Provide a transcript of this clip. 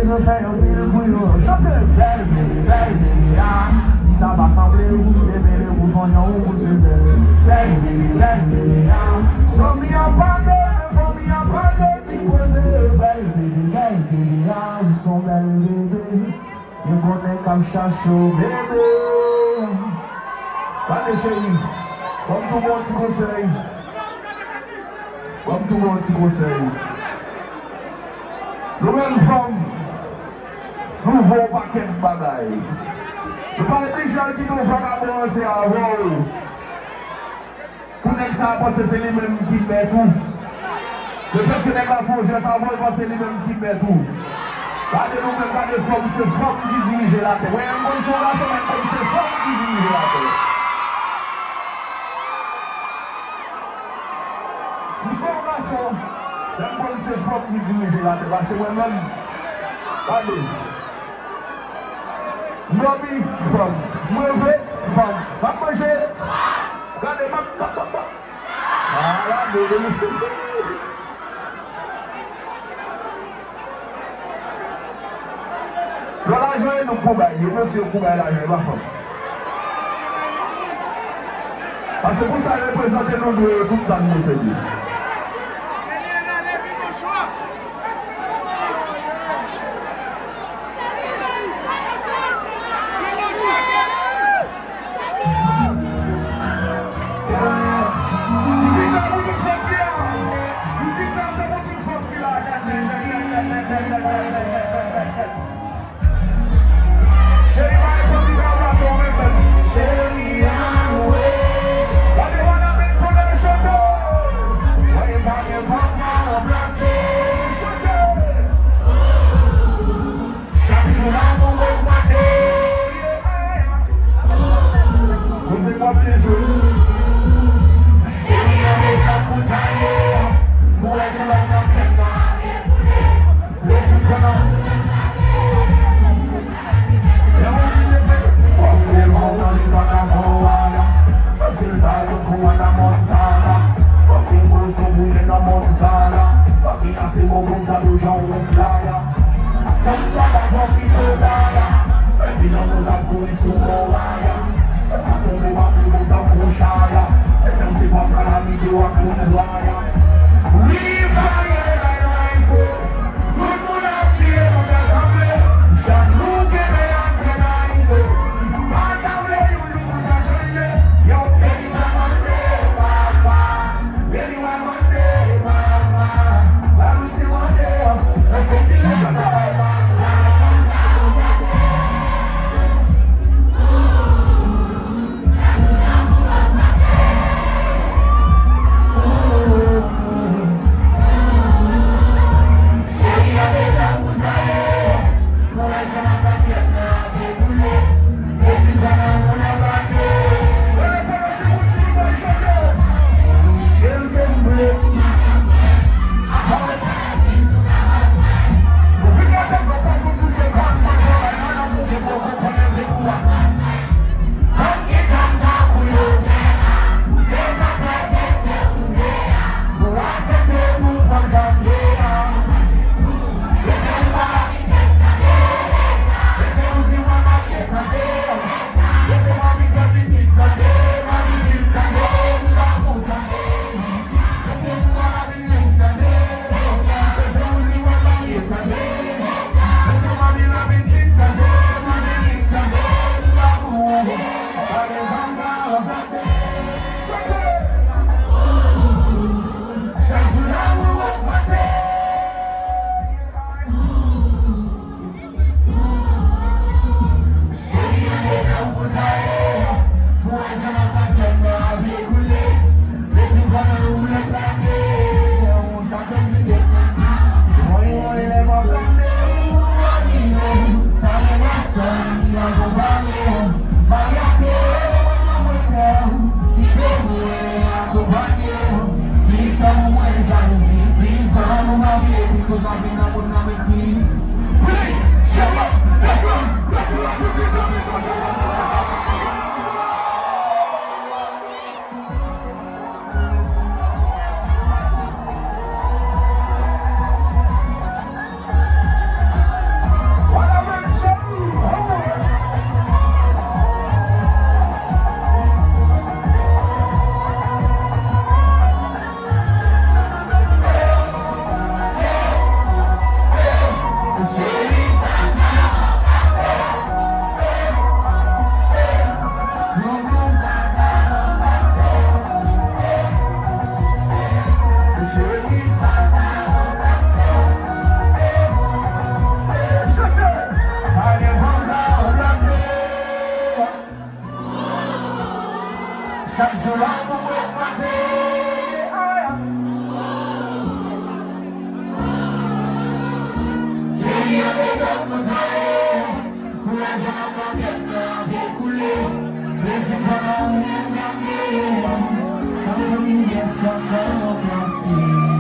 eu venho mergulho. Chantei, velho, ça va sembler où les belles vous vont où vous êtes. Sans m'y en parler, faut m'y en parler, t'y poser. Ils sont belles, bébé. Ils connaissent comme chacho, bébé. Allez, chérie, comme tout le monde t'y conseille. Comme tout le monde t'y conseille. Nouvelle femme, nouveau paquet de bagailles. Nous parlons des gens qui nous font avancer avant. Pour que ça passe, c'est lui-même qui met tout. Le fait que les gens font ça avant, c'est lui-même qui met tout. Regardez nous-mêmes, regardez femmes, c'est femmes qui dirigent la terre. Oui, un bon son là, c'est femmes qui dirigent la terre. Nous sommes garçons. Même quand c'est fort qui dirige la terre, c'est moi-même. Allez. Nobi, femme. Mauvais, femme. Va manger. Regardez, ma. Voilà, l'argent est nous pour bailler, monsieur pour bailler l'argent, ma femme. Parce que pour ça, représenter nous de tout ça, nous, c'est dit. ninguém só coloca assim.